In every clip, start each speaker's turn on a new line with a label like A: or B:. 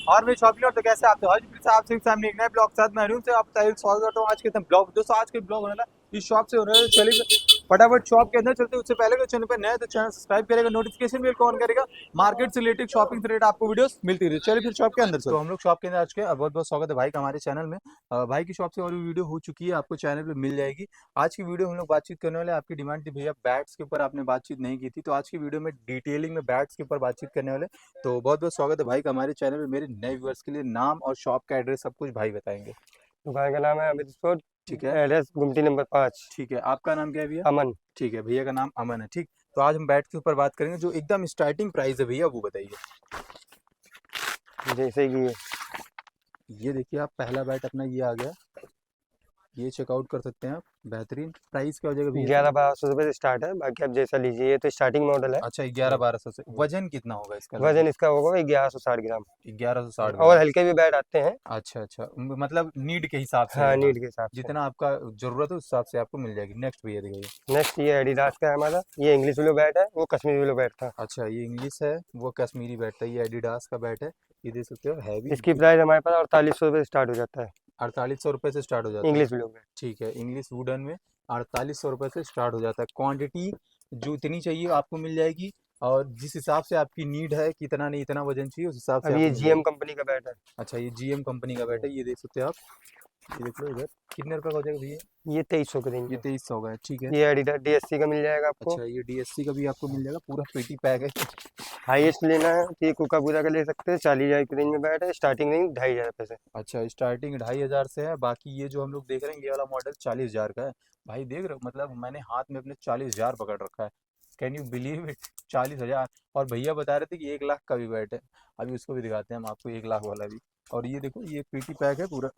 A: और मैं शॉपिंग तो कैसे आप आज फिर से आपसे सामने एक नए ब्लॉग के साथ मैं हूं से आप स्वागत करता हूं आज के ब्लॉग। दोस्तों आज के ब्लॉग होने वाला इस शॉप से हो रहा है। चलिए फटाफट शॉप के अंदर चलते हैं। उससे पहले अगर चैनल पर नए तो चैनल सब्सक्राइब करेगा, नोटिफिकेशन बेल को ऑन करेगा। मार्केट से रिलेटेड शॉपिंग से रिलेटेड आपको वीडियोस मिलती रही। चलिए फिर शॉप के अंदर तो हम लोग शॉप के अंदर आज के बहुत बहुत स्वागत है भाई का हमारे चैनल में। भाई की शॉप से और भी वीडियो हो चुकी है, आपको चैनल पे मिल जाएगी। आज की वीडियो हम लोग बातचीत करने वाले, आपकी डिमांड थी भैया बैट्स के ऊपर आपने बातचीत नहीं की थी, तो आज की वीडियो में डिटेलिंग में बैट्स के ऊपर बातचीत करने वाले। तो बहुत बहुत स्वागत है भाई का हमारे चैनल में। मेरे नए व्यूअर्स के लिए नाम और शॉप का एड्रेस सब कुछ भाई बताएंगे।
B: दुकान का नाम है अमित स्टोर।
A: ठीक है।
B: एड्रेस गुमटी नंबर 5।
A: ठीक है, आपका नाम क्या है भैया?
B: अमन।
A: ठीक है, भैया का नाम अमन है। ठीक, तो आज हम बैट के ऊपर बात करेंगे। जो एकदम स्टार्टिंग प्राइस है भैया वो बताइए।
B: जैसे कि
A: ये देखिए आप, पहला बैट अपना ये आ गया, ये चेकआउट कर सकते हैं आप। बेहतरीन प्राइस क्या हो जाएगा भैया इसका?
B: 1100-1200 रुपये से स्टार्ट है, बाकी आप जैसा लीजिए। ये तो स्टार्टिंग मॉडल है।
A: अच्छा, 1100-1200 से। वजन कितना होगा इसका
B: वजन
A: लगभग?
B: इसका होगा 1160 ग्राम।
A: 1160
B: और
A: ग्राम
B: हल्के भी बैट आते हैं।
A: अच्छा अच्छा, मतलब नीड के हिसाब से
B: हाँ,
A: होगा,
B: नीड के हिसाब से।
A: जितना आपका जरूरत है उस हिसाब से आपको मिल जाएगी। नेक्स्ट भैया दिखाइए।
B: नेक्स्ट ये एडिडास का है हमारा। ये इंग्लिश ब्लू बैट है, वो कश्मीरी ब्लू बैट था।
A: अच्छा, ये इंग्लिश है, वो कश्मीरी बैट है। ये एडिडास का बैट है, ये देख सकते हो हैवी।
B: इसकी प्राइस हमारे पास 4800 रुपये से स्टार्ट हो जाता है।
A: 4800 रुपये से स्टार्ट हो जाता है।
B: English blue bat.
A: ठीक है, इंग्लिश वुडन में 4800 रुपये से स्टार्ट हो जाता है। क्वांटिटी जो इतनी चाहिए आपको मिल जाएगी, और जिस हिसाब से आपकी नीड है कितना नहीं इतना वजन चाहिए उस हिसाब से
B: अब
A: आपको
B: ये
A: मिल
B: जीएम
A: जाएगी।
B: कंपनी का बैट है।
A: अच्छा, ये जीएम कंपनी का बैट है, ये देख सकते हो आप। ये देख लो इधर, कितने रुपए का हो जाएगा भैया?
B: ये 2300 का रेंज
A: ये
B: है।
A: 2300 का है। ठीक है।
B: ये एडिडास डीएससी का मिल जाएगा आपको।
A: अच्छा, ये डीएससी का भी आपको मिल जाएगा, पूरा पेटी पैक है।
B: हाईएस्ट लेना है तो ये कोका पूरा का ले सकते हैं। 40,000 की रेंज में बैट है। स्टार्टिंग रेंज 2500 रुपये से।
A: अच्छा, स्टार्टिंग 2500 से है। बाकी ये जो हम लोग देख रहे हैं ये वाला मॉडल 40,000 का है। भाई देख रहे हो, मतलब मैंने हाथ में अपने 40,000 पकड़ रखा है। Can you believe it? 40,000। और भैया बता रहे थे कि 1 लाख का भी बैट है। अभी उसको भी दिखाते हैं हम आपको, 1 लाख वाला भी। और ये देखो, ये पीटी पैक है पूरा।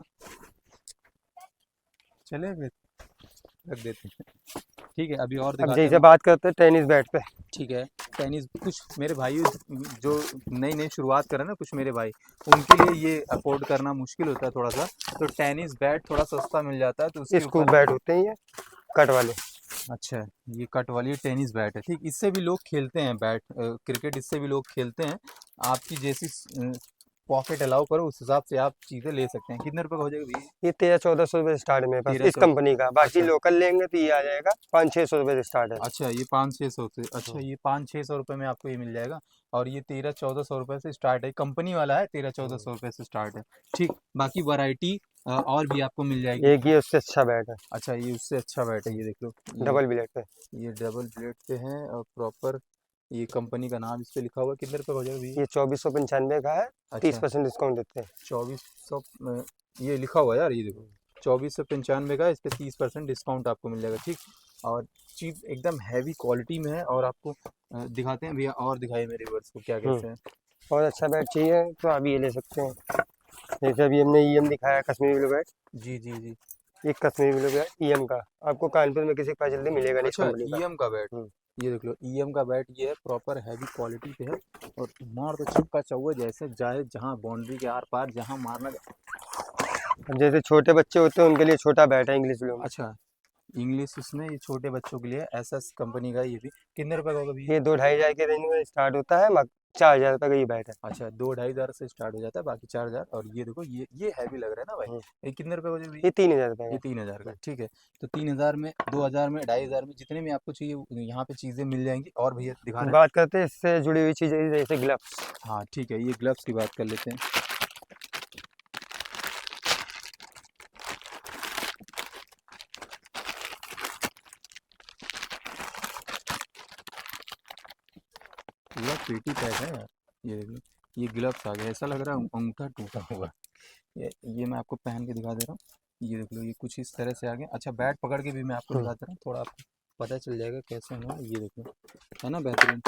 A: चले रख देते हैं। ठीक है, अभी और
B: अब
A: दिखाते हैं
B: जैसे
A: हम।
B: बात करते हैं टेनिस बैट पे।
A: ठीक है। टेनिस, कुछ मेरे भाई जो नई नई शुरुआत कर रहे हैं ना, कुछ मेरे भाई, उनके लिए ये अफोर्ड करना मुश्किल होता है थोड़ा सा। तो टेनिस बैट थोड़ा सस्ता मिल जाता है तो उसके
B: स्कूप
A: ऊपर।
B: बैट होते हैं ये, कट वाले।
A: अच्छा, ये कट वाली टेनिस बैट है। ठीक, इससे भी लोग खेलते हैं बैट, क्रिकेट इससे भी लोग खेलते हैं। आपकी जैसी पॉकेट अलाउ करो उस हिसाब से आप चीज़ें ले सकते हैं। कितने रुपए का हो जाएगा भैया?
B: ये 1300-1400 रुपये से स्टार्ट है मेरे पास
A: तेरह
B: इस
A: सौ
B: कंपनी का। बाकी
A: अच्छा
B: लोकल लेंगे तो ये आ जाएगा 500-600 रुपये से स्टार्ट है।
A: अच्छा, ये 500-600 से। अच्छा,
B: हम्म।
A: ये 500-600 रुपये में आपको ये मिल जाएगा। और ये 1300-1400 रुपये से स्टार्ट है, कंपनी वाला है, 1300-1400 रुपये से स्टार्ट है। ठीक, बाकी वैरायटी और भी आपको मिल जाएगी।
B: एक ये उससे अच्छा बैट है।
A: अच्छा, ये उससे अच्छा बैट है, ये देख लो।
B: डबल ब्लेड पे।
A: ये डबल ब्लेड पे है और प्रॉपर ये कंपनी का नाम इस पे लिखा हुआ है। कितने रुपये का हो जाएगा भैया?
B: ये 2495 का है।
A: अच्छा,
B: 30% डिस्काउंट देते हैं।
A: 2400 ये लिखा हुआ है यार, ये देखो 2495 का, इस पे 30% डिस्काउंट आपको मिल जाएगा। ठीक, और चीज़ एकदम हैवी क्वालिटी में है। और आपको दिखाते हैं भैया, और दिखाइए मेरे व्यूअर्स को क्या
B: हम्म।
A: कैसे हैं।
B: और अच्छा बैट चाहिए तो आप ये ले सकते हैं। जैसे अभी हमने ईएम दिखाया कश्मीरी ब्लू बैट।
A: जी जी जी।
B: एक कश्मीरी ब्लू बैट ईएम का आपको कानपुर में किसी के पास जल्दी मिलेगा नहीं इस
A: अच्छा,
B: कंपनी का।
A: ईएम का बैट,
B: हम्म।
A: ये देख लो ईएम का बैट, ये है प्रॉपर हैवी क्वालिटी पे है। और मार तो छक्का चौवा जैसे जाए, जहाँ बाउंड्री के आर पार जहाँ मारना।
B: अब जैसे छोटे बच्चे होते हैं उनके लिए छोटा बैट है इंग्लिश ब्लू में।
A: अच्छा, इंग्लिश उसमें ये छोटे बच्चों के लिए एसएस कंपनी का, ये भी कितने रुपए का होगा भैया?
B: ये 2-2.5 हजार के रेंज में स्टार्ट होता है। 4,000 रुपये का ये बैट है।
A: अच्छा, 2-2.5 हज़ार से स्टार्ट हो जाता है, बाकी 4 हज़ार। और ये देखो, ये हैवी लग रहा है ना भाई।
B: हम्म।
A: ये कितने रुपए का हो जाएगा भैया?
B: ये 3,000 रुपये
A: ये
B: का।
A: 3 हज़ार का, ठीक है। तो 3 हज़ार में, 2 हज़ार में, 2.5 हज़ार में, जितने में आपको चाहिए यहाँ पे चीज़ें मिल जाएंगी। और भैया दिखा रहे
B: बात करते हैं इससे जुड़ी हुई चीज़ें जैसे ग्लव्स।
A: हैं। हाँ ठीक है, ये ग्लव्स की बात कर लेते हैं। पूरा पेटी पैक है यार, ये देख लो। ये ग्लव्स आ गया, ऐसा लग रहा है अंगूठा टूटा होगा। ये मैं आपको पहन के दिखा दे रहा हूँ। ये देख लो, ये कुछ इस तरह से आ गया। अच्छा, बैट पकड़ के भी मैं आपको
B: हम्म।
A: दिखा दे रहा हूँ, थोड़ा आपको पता चल जाएगा कैसे होना। ये देख लो, है ना बेहतरीन।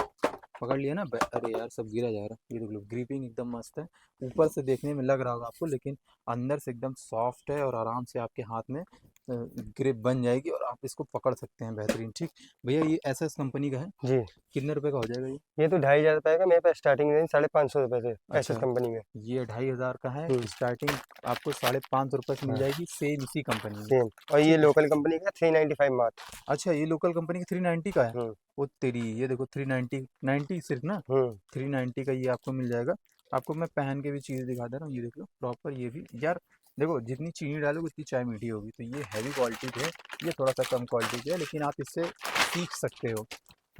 A: पकड़ लिया ना अरे यार सब गिरा जा रहा है। ये देख लो, ग्रिपिंग एकदम मस्त है। ऊपर से देखने में लग रहा होगा आपको, लेकिन अंदर से एकदम सॉफ्ट है और आराम से आपके हाथ में ग्रिप बन जाएगी और आप इसको पकड़ सकते हैं बेहतरीन। ठीक भैया, ये एसएस कंपनी का है।
B: जी।
A: कितने रुपए का हो जाएगा ये?
B: ये तो 2,500 रुपये का मेरे पास स्टार्टिंग रेंज 550 रुपये से एसएस
A: अच्छा,
B: कंपनी में।
A: ये 2.5 हज़ार का है
B: हम्म।
A: स्टार्टिंग, आपको 550 रुपये से मिल
B: हाँ,
A: जाएगी, सेम इसी कंपनी में।
B: सेम। और ये
A: ठीक है।
B: लोकल कंपनी का 395 मात्र।
A: अच्छा, ये लोकल कंपनी की 390 का है।
B: हम्म।
A: वो तेरी, ये देखो 390, 90 सिर्फ ना,
B: हम्म।
A: 390 का ये आपको मिल जाएगा। आपको मैं पहन के भी चीज़ दिखा दे रहा हूँ, ये देख लो प्रॉपर। ये भी यार देखो, जितनी चीनी डालोगे उतनी चाय मीठी होगी। तो ये हैवी क्वालिटी की है, ये थोड़ा सा कम क्वालिटी की है, लेकिन आप इससे सीख सकते हो।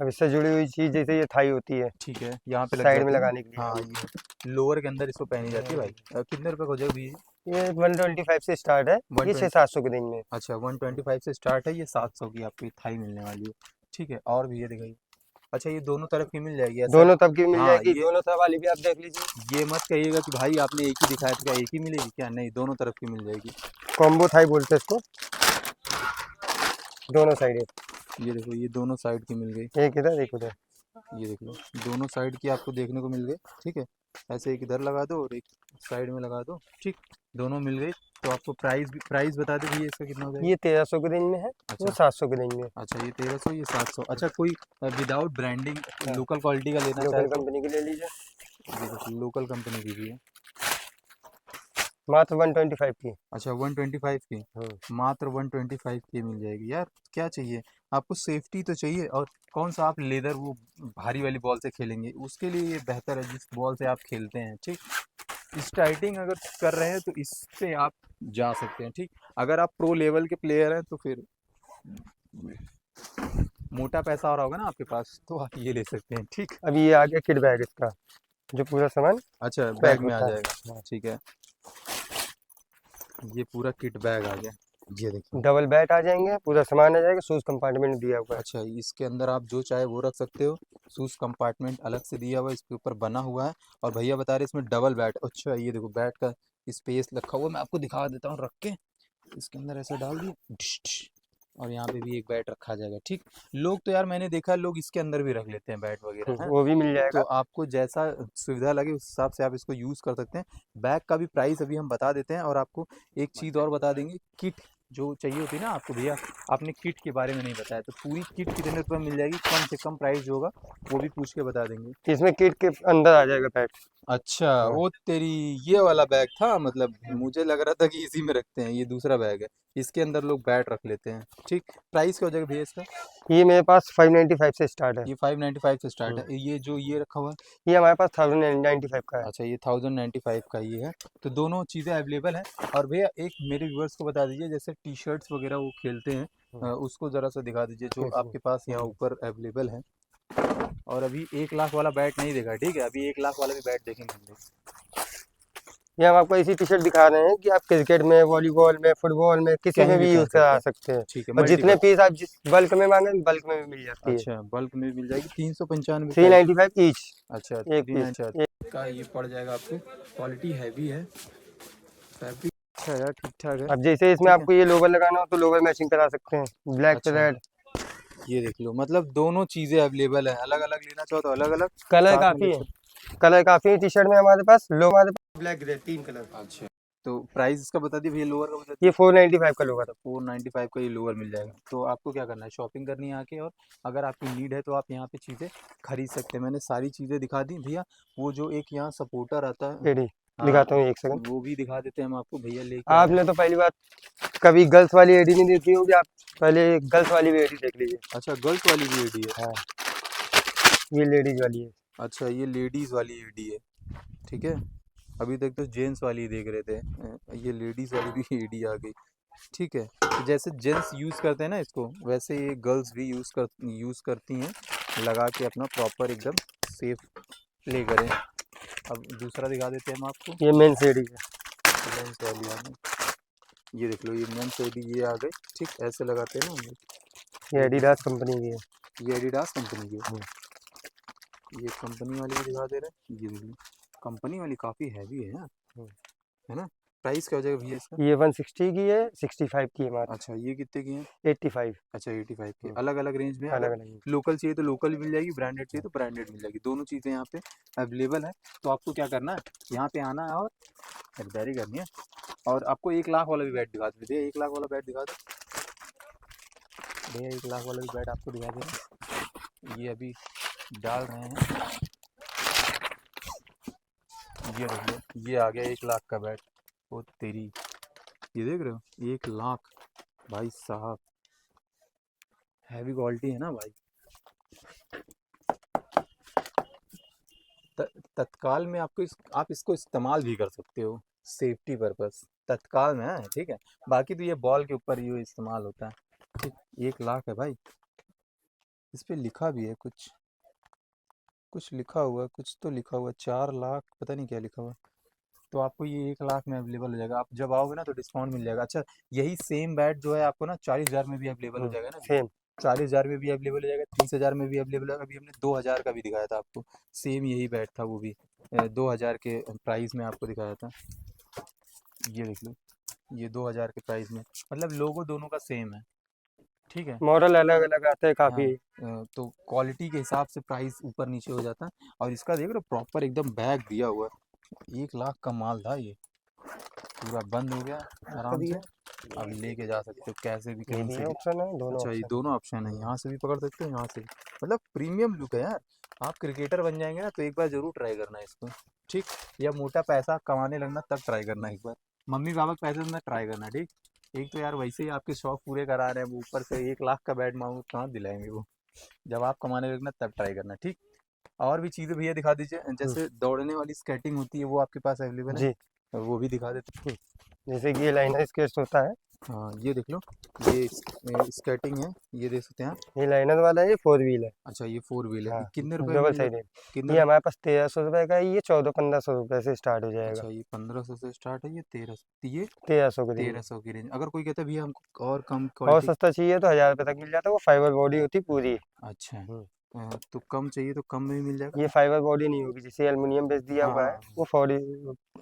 B: अब इससे जुड़ी हुई चीज़ जैसे ये थाई होती है
A: ठीक है, यहाँ पे लग
B: साइड में
A: जाती है ना।
B: लगाने के लिए
A: हाँ,
B: वाली।
A: ये लोअर के अंदर इसको पहनी जाती है भाई। कितने रुपए का हो जाएगा भैया?
B: ये 125 से स्टार्ट है,
A: वन
B: ये
A: ट्वेंटी
B: 600-700 के दिन में।
A: अच्छा, 125 से स्टार्ट है, ये 700 की आपको ये थाई मिलने वाली है। ठीक है, और भी ये दिखाइए। अच्छा, ये दोनों तरफ की मिल जाएगी ऐसा?
B: दोनों तब की मिल
A: हाँ,
B: जाएगी, दोनों तरफ वाली भी आप देख लीजिए।
A: ये मत कहिएगा कि भाई आपने एक ही दिखाया था, क्या एक ही मिलेगी क्या? नहीं, दोनों तरफ की मिल जाएगी।
B: कॉम्बो थाई बोलते हैं इसको, दोनों साइड है।
A: ये देखो, ये दोनों साइड की मिल गई।
B: एक इधर एक उधर।
A: ये देख लो, दोनों साइड की आपको देखने को मिल गई। ठीक है, ऐसे एक इधर लगा दो और एक साइड में लगा दो। ठीक, दोनों मिल गई। तो आपको प्राइस बता दो भैया, इसका कितना हो जाएगा?
B: ये 1300 के दिन में है, वो
A: अच्छा
B: 700 के दिन में है।
A: अच्छा, ये 1300, ये 700। अच्छा, कोई विदाउट ब्रांडिंग लोकल क्वालिटी का लेना चाहे
B: लोकल
A: तो?
B: कंपनी की ले लीजिए,
A: ये देखो, लोकल कंपनी की भी है।
B: मात्र 125 की।
A: अच्छा, 125 की,
B: हम्म।
A: मात्र 125 की मिल जाएगी। यार क्या चाहिए आपको? सेफ्टी तो चाहिए। और कौन सा आप लेदर वो भारी वाली बॉल से खेलेंगे, उसके लिए ये बेहतर है जिस बॉल से आप खेलते हैं। ठीक, स्टार्टिंग अगर कर रहे हैं तो इससे आप जा सकते हैं। ठीक, अगर आप प्रो लेवल के प्लेयर हैं तो फिर मोटा पैसा आ रहा होगा ना आपके पास, तो आप ये ले सकते हैं। ठीक,
B: अभी ये आ गया किट बैग इसका, जो पूरा सामान
A: अच्छा, बैग
B: पैक
A: में आ
B: होता है।
A: जाएगा। ठीक है, ये पूरा किट बैग आ गया। ये देखिए।
B: डबल बैट आ जाएंगे, पूरा सामान आ जाएगा, शूज कंपार्टमेंट दिया हुआ है।
A: अच्छा, इसके अंदर आप जो चाहे वो रख सकते हो। शूज कंपार्टमेंट अलग से दिया हुआ है, इसके ऊपर बना हुआ है। और भैया बता रहे इसमें डबल बैट। अच्छा, ये देखो बैट का स्पेस रखा हुआ है, मैं आपको दिखा देता हूँ रख के। इसके अंदर ऐसा डाल दिया, डिश, डिश, और यहाँ पे भी एक बैट रखा जाएगा। ठीक, लोग तो यार मैंने देखा है, लोग इसके अंदर भी रख लेते हैं बैट वगैरह है।
B: वो भी मिल
A: तो
B: जाएगा।
A: आपको जैसा सुविधा लगे उस हिसाब से आप इसको यूज़ कर सकते हैं। बैग का भी प्राइस अभी हम बता देते हैं। और आपको एक चीज़ और बता देंगे, किट जो चाहिए होती है ना आपको भैया, आपने किट के बारे में नहीं बताया, तो पूरी किट कितने रुपए में मिल जाएगी? कम से कम प्राइस जो होगा वो भी पूछ के बता देंगे।
B: इसमें किट के अंदर आ जाएगा बैट।
A: अच्छा,
B: हाँ।
A: वो तेरी, ये वाला बैग था? मतलब मुझे लग रहा था कि इसी में रखते हैं, ये दूसरा बैग है। इसके अंदर लोग बैट रख लेते हैं। ठीक, प्राइस क्या हो जाएगा भैया इसका?
B: ये मेरे पास 595 से स्टार्ट है।
A: ये 595 से स्टार्ट
B: हम्म।
A: है। ये जो ये रखा हुआ है?
B: ये हमारे पास 1095 का है।
A: अच्छा, ये 1095 का ये है। तो दोनों चीज़ें अवेलेबल हैं। और भैया एक मेरे व्यूअर्स को बता दीजिए, जैसे टी शर्ट्स वगैरह वो खेलते हैं,
B: हम्म।
A: उसको ज़रा सा दिखा दीजिए जो
B: इसमें।
A: आपके पास यहाँ
B: हम्म।
A: ऊपर अवेलेबल है। और अभी 1 लाख वाला बैट नहीं देखा, ठीक है? अभी 1 लाख वाला भी बैट देखेंगे हम लोग।
B: ये हम आपको ऐसी टी शर्ट दिखा रहे हैं कि आप क्रिकेट में, वॉलीबॉल में, फुटबॉल में, किसी में
A: कहीं भी
B: भी
A: पहन
B: यूज
A: सकते
B: करा
A: हैं।
B: सकते हैं।
A: ठीक है,
B: और जितने
A: मल्टीपर्पज।
B: पीस आप जिस बल्क में मांगे, बल्क में भी मिल जाती है।
A: अच्छा, बल्क में भी मिल जाएगी। 395 का एक।
B: 395 ईच,
A: अच्छा,
B: एक पीस।
A: 395 का ये पड़ जाएगा आपको। क्वालिटी हैवी है, फैब्रिक अच्छा है यार, ठीक ठाक है।
B: अब जैसे इसमें
A: ठीक है,
B: आपको ये लोवर लगाना हो तो लोवर मैचिंग करा सकते हैं, ब्लैक पे
A: अच्छा,
B: रेड।
A: ये देख लो, मतलब दोनों चीज़ें अवेलेबल है। अलग अलग लेना चाहो तो अलग अलग,
B: कलर
A: साथ में ले
B: काफी है,
A: सकते।
B: कलर काफी है टी शर्ट में हमारे पास। लो हमारे पास ब्लैक ग्रे 3 कलर।
A: अच्छा, तो प्राइस इसका बता दिए भैया, लोअर का बता
B: ये
A: दिए।
B: 495 का लोवर।
A: अच्छा, 495 का ये लोअर मिल जाएगा। तो आपको क्या करना है, शॉपिंग करनी है आके। और अगर आपकी नीड है तो आप यहाँ पे चीज़ें खरीद सकते हैं। मैंने सारी चीज़ें दिखा दी भैया। वो जो एक यहाँ सपोर्टर आता है,
B: एडी
A: हाँ,
B: दिखाता हूँ, एक सेकंड।
A: वो भी दिखा देते हैं हम आपको। भैया लेके आए हैं।
B: आपने तो पहली बात कभी गर्ल्स वाली एडी नहीं देखी होगी, आप पहले गर्ल्स वाली भी एडी देख लीजिए।
A: अच्छा, गर्ल्स वाली भी एडी है?
B: हाँ, ये लेडीज वाली है।
A: अच्छा, ये लेडीज़ वाली एडी है। ठीक है, अभी तक तो जेंट्स वाली देख रहे थे, ये लेडीज़ वाली भी एडी आ गई। ठीक है, तो जैसे जेंट्स यूज़ करते हैं ना इसको, वैसे ये गर्ल्स भी यूज़ करती हैं, लगा के अपना प्रॉपर एकदम सेफ प्ले करें। अब दूसरा दिखा देते हैं हम आपको।
B: ये मेंस एडी है।
A: मेंस वाली आ गई, ये देख लो, ये मेंस एडी ये आ गई। ठीक, ऐसे लगाते हैं ना हम लोग।
B: ये
A: ये देखो,
B: एडिडास कंपनी की है।
A: ये एडिडास कंपनी की
B: हम्म।
A: है। ये कंपनी वाली भी दिखा दे रहे हैं। ये देख लो, कंपनी वाली काफ़ी हैवी है यार,
B: हम्म।
A: है ना? प्राइस क्या हो जाएगा भैया इसका?
B: ये 160 की है, 65 की है मात्र।
A: अच्छा, ये कितने की है?
B: 85।
A: अच्छा, 85 के।
B: हम्म।
A: अलग अलग रेंज में है।
B: अलग
A: अगर
B: अलग।
A: लोकल चाहिए तो लोकल मिल जाएगी, ब्रांडेड चाहिए तो ब्रांडेड मिल जाएगी। दोनों चीज़ें यहाँ पे अवेलेबल है। तो आपको क्या करना है, यहाँ पे आना है और खरीदारी करनी है। और आपको 1 लाख वाला भी बैट दिखा दो भैया, 1 लाख वाला बैट दिखा दो भैया। 1 लाख वाला भी बैट आपको दिखा दे रहे हैं। ये अभी डाल रहे हैं। ये देख लो, ये आ गया 1 लाख का बैट। ओ तेरी, ये देख रहे हो, 1 लाख भाई साहब, हैवी क्वालिटी है ना भाई। तत्काल में आपको आप इसको इस्तेमाल भी कर सकते हो सेफ्टी पर्पस, तत्काल में है, ठीक है। बाकी तो ये बॉल के ऊपर ये इस्तेमाल होता है, ठीक। 1 लाख है भाई, इस पे लिखा भी है कुछ लिखा हुआ है, कुछ तो लिखा हुआ है 4 लाख, पता नहीं क्या लिखा हुआ है। तो आपको ये 1 लाख में अवेलेबल हो जाएगा, आप जब आओगे ना तो डिस्काउंट मिल जाएगा। अच्छा, यही सेम बैट जो है आपको ना 40,000 में भी अवेलेबल हो जाएगा ना भैया,
B: सेम
A: 40,000 में भी अवेलेबल हो जाएगा, 30,000 में भी अवेलेबल है। अभी हमने 2,000 का भी दिखाया था आपको, सेम यही बैट था, वो भी 2,000 के प्राइस में आपको दिखाया था। ये देख लो, ये 2,000 के प्राइस में, मतलब लोगो दोनों का सेम है, ठीक है।
B: मॉडल अलग अलग आते हैं
A: हाँ,
B: काफी।
A: तो क्वालिटी के हिसाब से प्राइस ऊपर नीचे हो जाता है। और इसका देख रहे हो प्रॉपर एकदम बैग दिया हुआ है, 1 लाख का माल था ये, पूरा बंद हो गया आराम से। अब लेके जा सकते हो कैसे भी,
B: ये
A: कहीं
B: भी
A: से
B: है
A: भी।
B: ऑप्शन है, दोनों
A: अच्छा, ये
B: ऑप्शन।
A: दोनों ऑप्शन है, यहाँ से भी पकड़ सकते हो, यहाँ से भी। मतलब प्रीमियम लुक है यार। आप क्रिकेटर बन जाएंगे ना तो एक बार जरूर ट्राई करना है इसको, ठीक। या मोटा पैसा कमाने लगना तब ट्राई करना एक बार, मम्मी पापा के पैसे से ना ट्राई करना, ठीक। एक तो यार वैसे ही आपके शौक पूरे करा रहे हैं, वो ऊपर से 1 लाख का बैट मांगो, कहाँ दिलाएंगे वो। जब आप कमाने लगना तब ट्राई करना, ठीक। और भी चीज़ें भैया दिखा दीजिए, जैसे दौड़ने वाली स्केटिंग होती है वो आपके पास अवेलेबल है,
B: जी,
A: वो भी दिखा देते हैं।
B: जैसे कि ये लाइनर स्केट्स होता है,
A: हाँ, ये देख लो, ये स्केटिंग है, ये देख सकते हैं आप।
B: ये लाइनर वाला है, ये 4 व्हील है।
A: अच्छा, ये 4 व्हील है,
B: हाँ,
A: ये कितने रुपए में
B: डबल
A: मिल
B: साइड
A: जाएगा,
B: है।
A: कितने
B: ये हमारे पास 1300 रुपये का है, ये 1400-1500 रुपये से स्टार्ट हो जाएगा।
A: अच्छा, ये 1500 से स्टार्ट है, ये 1300, ये
B: 1300 के रेंज में।
A: 1300 की रेंज। अगर कोई कहता है भैया हमको और कम
B: और
A: क्वालिटी,
B: सस्ता चाहिए तो 1000 रुपये तक मिल जाता है, वो फाइबर बॉडी होती है पूरी।
A: अच्छा,
B: हम्म,
A: तो कम चाहिए तो कम में भी मिल जाएगा।
B: ये फाइबर बॉडी नहीं होगी, जैसे एल्युमिनियम बेस दिया
A: हाँ
B: हुआ
A: हाँ
B: है,
A: हाँ।
B: वो फॉडी
A: ये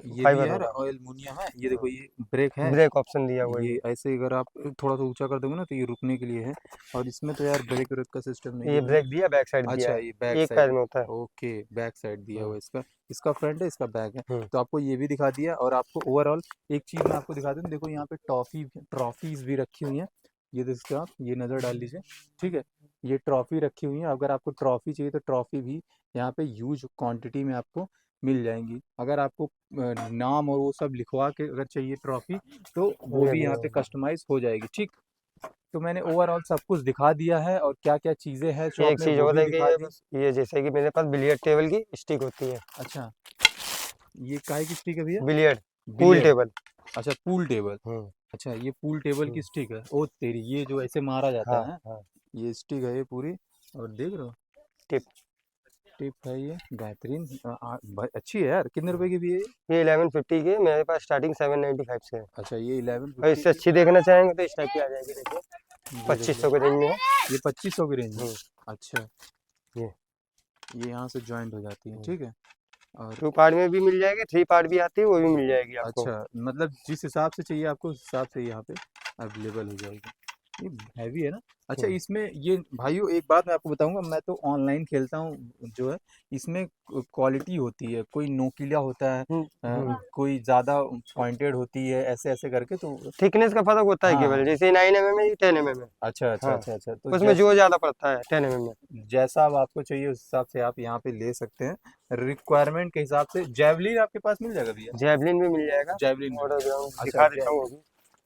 A: भी
B: फाइबर
A: यार
B: होगा।
A: एल्युमिनियम है, ये देखो,
B: हाँ,
A: ये ब्रेक है।
B: ब्रेक ऑप्शन दिया हुआ है
A: ये ऐसे अगर आप थोड़ा सा ऊंचा कर दोगे ना तो ये रुकने के लिए है। और इसमें तो यार ब्रेक व्रेक का सिस्टम नहीं
B: ये
A: है भैया।
B: ब्रेक दिया, बैक साइड दिया
A: अच्छा,
B: है,
A: ये बैक
B: एक पैर
A: साइड,
B: में होता है।
A: ओके, बैक साइड दिया हुआ
B: हम्म,
A: है इसका। इसका फ्रंट है, इसका बैक है।
B: हम्म,
A: तो आपको ये भी दिखा दिया, और आपको ओवरऑल एक चीज़ मैं आपको दिखा दूँ, देखो यहाँ पे ट्रॉफीज भी रखी हुई हैं। ये देख सकते हो आप, ये नज़र डाल लीजिए, ठीक है। ये ट्रॉफी रखी हुई है, अगर आपको ट्रॉफी चाहिए तो ट्रॉफी भी यहाँ पे ह्यूज क्वांटिटी में आपको मिल जाएंगी। अगर आपको नाम और वो सब लिखवा के अगर चाहिए ट्रॉफी, तो वो
B: ये
A: भी
B: भी
A: यहाँ पे
B: है।
A: कस्टमाइज हो जाएगी, ठीक। तो मैंने ओवरऑल सब कुछ दिखा दिया है, और क्या क्या चीज़ें हैं
B: एक
A: शॉप में
B: चीज
A: वो
B: और
A: भी
B: रह गई
A: दिखा
B: है
A: दी।
B: बस, ये जैसे कि मेरे पास बिलियर्ड टेबल की स्टिक होती है।
A: अच्छा, ये काय की स्टिक है भैया,
B: बिलियर्ड पूल
A: बिलियर्ड।
B: टेबल।
A: अच्छा, पूल टेबल।
B: हम्म,
A: अच्छा, ये पूल टेबल की
B: हम्म,
A: स्टिक है, ओ तेरी, ये जो ऐसे मारा
B: हाँ,
A: जाता है,
B: हाँ,
A: ये स्टिक है ये पूरी। और देख रहे हो,
B: टिप।
A: टिप है ये, बेहतरीन। भाई अच्छी है यार, कितने रुपए की भी है ये?
B: ये 1150 की है, मेरे पास स्टार्टिंग 795 से है।
A: अच्छा, ये
B: और
A: 1150
B: इससे
A: की।
B: अच्छी देखना चाहेंगे तो इस टाइप की आ जाएगी, देखिए
A: ये देख लो,
B: 2500 के रेंज में है।
A: ये 2500 की रेंज में।
B: हम्म,
A: अच्छा,
B: ये
A: ये यहाँ से ज्वाइंट हो जाती है, ठीक है। और
B: 2 पार्ट में भी मिल जाएगी, 3 पार्ट भी आती है, वो भी मिल जाएगी आपको।
A: अच्छा, मतलब जिस हिसाब से चाहिए आपको उस हिसाब से यहाँ पे अवेलेबल हो जाएगी। ये हैवी है ना। अच्छा,
B: हम्म,
A: इसमें ये भाइयों एक बात मैं आपको बताऊंगा, मैं तो ऑनलाइन खेलता हूँ जो है, इसमें क्वालिटी होती है, कोई नोकीला होता है,
B: हम्म, हम्म।
A: कोई ज़्यादा पॉइंटेड होती है, ऐसे ऐसे करके तो।
B: थिकनेस का फर्क होता है
A: हाँ
B: केवल,
A: हाँ।
B: जैसे 9 mm है, ये 10 mm है।
A: अच्छा अच्छा
B: हाँ,
A: अच्छा अच्छा, तो
B: उसमें जोर ज्यादा पड़ता है 10 mm में।
A: जैसा अब आपको चाहिए उस हिसाब से आप यहाँ पे ले सकते हैं, रिक्वायरमेंट के हिसाब से। जैवलिन आपके पास मिल जाएगा भैया,
B: जैवलिन भी मिल जाएगा।
A: जैवलिन भी
B: मॉडल
A: मिल जाएगा।
B: ग्राउंड
A: अच्छा,
B: दिखा देता हूँ अभी।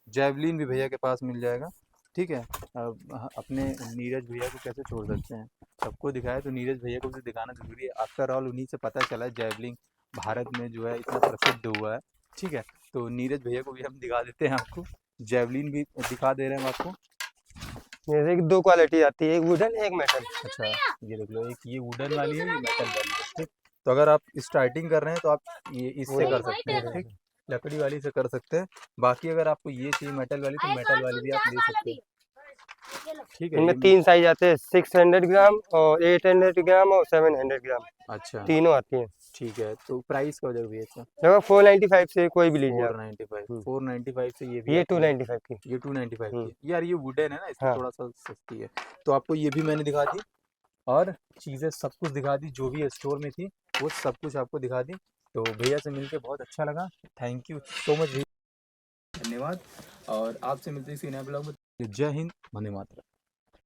A: जैवलिन भी भैया के पास मिल जाएगा, ठीक है। अब अपने नीरज भैया को कैसे छोड़ सकते हैं, सबको दिखाया तो नीरज भैया को भी दिखाना जरूरी है। आफ्टर ऑल उन्हीं से पता चला है जैवलिन भारत में जो है इतना प्रसिद्ध हुआ है, ठीक है। तो नीरज भैया को भी हम दिखा देते हैं आपको, जैवलिन भी दिखा दे रहे हैं हम आपको।
B: जैसे कि 2 क्वालिटी आती है, एक वुडन एक मेटल।
A: अच्छा, ये देख लो, एक ये वुडन वाली है, ये मेटल वाली है, ठीक। तो अगर आप स्टार्टिंग कर रहे हैं तो आप ये इससे
B: वुडन
A: कर सकते हैं, ठीक। लकड़ी वाली से कर सकते हैं। बाकी अगर आपको ये चाहिए मेटल वाली तो मेटल वाली भी आप ले सकते हैं, ठीक है।
B: इनमें
A: ये
B: 3 साइज आते हैं, 600 ग्राम और 800 ग्राम और 700 ग्राम,
A: अच्छा,
B: तीनों आती हैं।
A: ठीक है। तो प्राइस का हो जाएगा भैया इसका?
B: देखो 495 से कोई भी लीजिए आप।
A: 495,
B: हम्म,
A: 495 से ये भी
B: ये
A: आती है।
B: 295 की।
A: ये 295 की
B: हम्म,
A: है यार, ये वुडन है ना इसलिए
B: हाँ।
A: थोड़ा सा सस्ती है। तो आपको ये भी मैंने दिखा दी, और चीज़ें सब कुछ दिखा दी जो भी स्टोर में थी, वो सब कुछ आपको दिखा दी। तो भैया से मिलके बहुत अच्छा लगा, थैंक यू सो मच भैया, धन्यवाद। और आपसे मिलते हैं किसी नए ब्लॉग में। जय हिंद, वंदे मातरम।